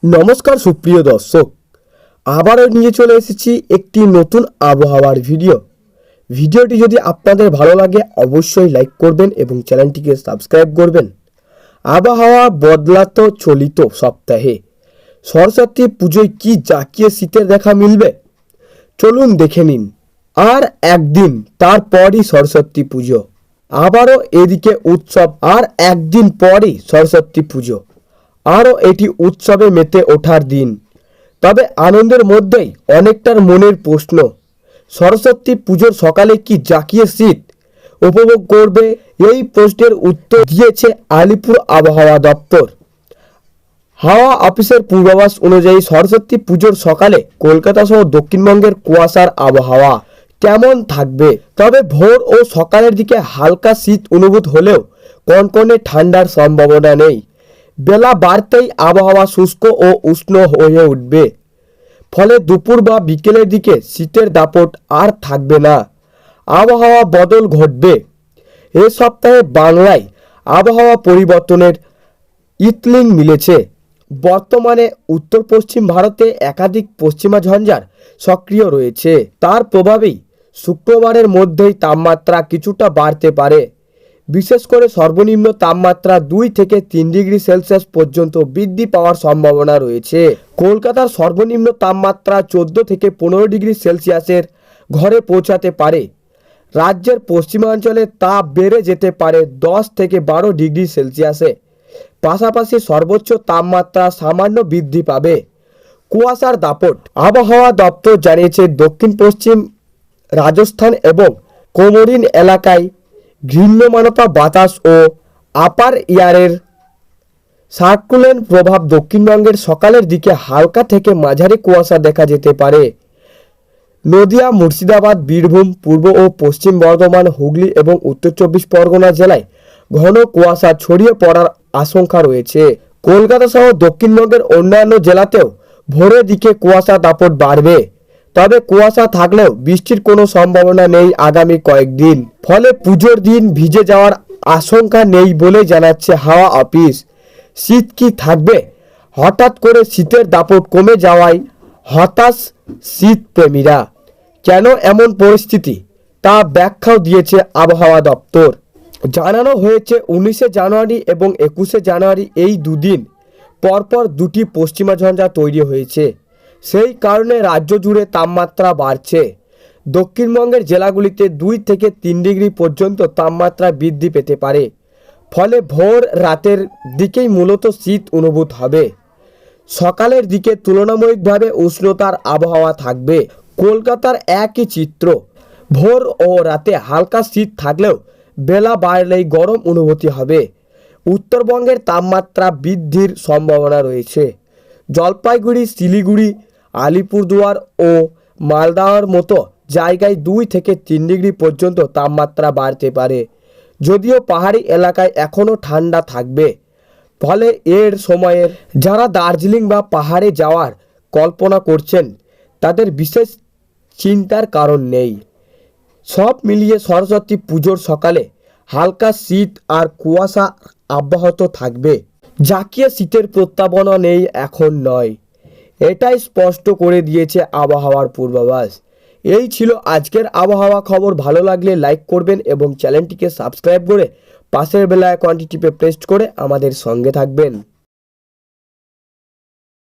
নমস্কার সুপ্রিয় দর্শক, আবারও নিয়ে চলে এসেছি একটি নতুন আবহাওয়ার ভিডিওটি যদি আপনাদের ভালো লাগে অবশ্যই লাইক করবেন এবং চ্যানেলটিকে সাবস্ক্রাইব করবেন। আবহাওয়া বদলাতো চলিত সপ্তাহে সরস্বতী পুজোয় কি জাঁকিয়ে শীতের দেখা মিলবে, চলুন দেখে নিন। আর একদিন তারপরই সরস্বতী পুজো, আবারও এদিকে উৎসব, আর একদিন পরই সরস্বতী পুজো, আরও এটি উৎসবে মেতে ওঠার দিন। তবে আনন্দের মধ্যেই অনেকটার মনের প্রশ্ন, সরস্বতী পুজোর সকালে কি জাঁকিয়ে শীত উপভোগ করবে? এই প্রশ্নের উত্তর দিয়েছে আলিপুর আবহাওয়া দপ্তর। হাওয়া অফিসের পূর্বাভাস অনুযায়ী সরস্বতী পুজোর সকালে কলকাতা সহ দক্ষিণবঙ্গের কুয়াশার আবহাওয়া কেমন থাকবে। তবে ভোর ও সকালের দিকে হালকা শীত অনুভূত হলেও কনকনে ঠান্ডার সম্ভাবনা নেই। বেলা বাড়তেই আবহাওয়া শুষ্ক ও উষ্ণ হয়ে উঠবে, ফলে দুপুর বা বিকেলের দিকে শীতের দাপট আর থাকবে না। আবহাওয়া বদল ঘটবে। এ সপ্তাহে বাংলায় আবহাওয়া পরিবর্তনের ইতলিং মিলেছে। বর্তমানে উত্তর পশ্চিম ভারতে একাধিক পশ্চিমা ঝঞ্ঝার সক্রিয় রয়েছে। তার প্রভাবেই শুক্রবারের মধ্যেই তাপমাত্রা কিছুটা বাড়তে পারে। বিশেষ করে সর্বনিম্ন তাপমাত্রা 2 থেকে 3 ডিগ্রি সেলসিয়াস পর্যন্ত বৃদ্ধি পাওয়ার সম্ভাবনা রয়েছে। কলকাতার সর্বনিম্ন তাপমাত্রা 14 থেকে 15 ডিগ্রি সেলসিয়াসের ঘরে পৌঁছাতে পারে। রাজ্যের পশ্চিমাঞ্চলে তাপ বেড়ে যেতে পারে 10 থেকে 12 ডিগ্রি সেলসিয়াসে। পাশাপাশি সর্বোচ্চ তাপমাত্রা সামান্য বৃদ্ধি পাবে। কুয়াশার দাপট, আবহাওয়া দপ্তর জানিয়েছে দক্ষিণ পশ্চিম রাজস্থান এবং কোমোরিন এলাকায় ঘূর্ণিমানতা বাতাস ও আপার এয়ারের সার্কুলেন্ট প্রভাব দক্ষিণবঙ্গের সকালের দিকে হালকা থেকে মাঝারি কুয়াশা দেখা যেতে পারে। নদিয়া, মুর্শিদাবাদ, বীরভূম, পূর্ব ও পশ্চিম বর্ধমান, হুগলি এবং উত্তর 24 পরগনা জেলায় ঘন কুয়াশা ছড়িয়ে পড়ার আশঙ্কা রয়েছে। কলকাতা সহ দক্ষিণবঙ্গের অন্যান্য জেলাতেও ভোরের দিকে কুয়াশা দাপট বাড়বে। তবে কুয়াশা থাকলেও বৃষ্টির কোনো সম্ভাবনা নেই আগামী কয়েকদিন। ফলে পুজোর দিন ভিজে যাওয়ার আশঙ্কা নেই বলে জানাচ্ছে হাওয়া অফিস। শীত কি থাকবে? হঠাৎ করে শীতের দাপট কমে যাওয়ায় হতাশ শীত প্রেমীরা। কেন এমন পরিস্থিতি তা ব্যাখ্যাও দিয়েছে আবহাওয়া দপ্তর। জানানো হয়েছে 19শে জানুয়ারি এবং 21শে জানুয়ারি এই দুদিন পরপর দুটি পশ্চিমা ঝঞ্ঝা তৈরি হয়েছে। সেই কারণে রাজ্য জুড়ে তাপমাত্রা বাড়ছে। দক্ষিণবঙ্গের জেলাগুলিতে 2 থেকে 3 ডিগ্রি পর্যন্ত তাপমাত্রা বৃদ্ধি পেতে পারে। ফলে ভোর রাতের দিকেই মূলত শীত অনুভূত হবে। সকালের দিকে তুলনামূলকভাবে উষ্ণতার আবহাওয়া থাকবে। কলকাতার একই চিত্র, ভোর ও রাতে হালকা শীত থাকলেও বেলা বাড়লেই গরম অনুভূতি হবে। উত্তরবঙ্গের তাপমাত্রা বৃদ্ধির সম্ভাবনা রয়েছে। জলপাইগুড়ি, শিলিগুড়ি, আলিপুরদুয়ার ও মালদার মতো জায়গায় 2 থেকে 3 ডিগ্রি পর্যন্ত তাপমাত্রা বাড়তে পারে। যদিও পাহাড়ি এলাকায় এখনও ঠান্ডা থাকবে। ফলে এর সময়ের যারা দার্জিলিং বা পাহাড়ে যাওয়ার কল্পনা করছেন তাদের বিশেষ চিন্তার কারণ নেই। সব মিলিয়ে সরস্বতী পুজোর সকালে হালকা শীত আর কুয়াশা অব্যাহত থাকবে। জাঁকিয়ে শীতের প্রত্যাবনা নেই, এখন নয়, এটাই স্পষ্ট করে দিয়েছে আবহাওয়ার পূর্বাভাস। এই ছিল আজকের আবহাওয়া খবর। ভালো লাগলে লাইক করবেন এবং চ্যানেলটিকে সাবস্ক্রাইব করে পাশের বেল আইকনটি টিপে প্রেস করে আমাদের সঙ্গে থাকবেন।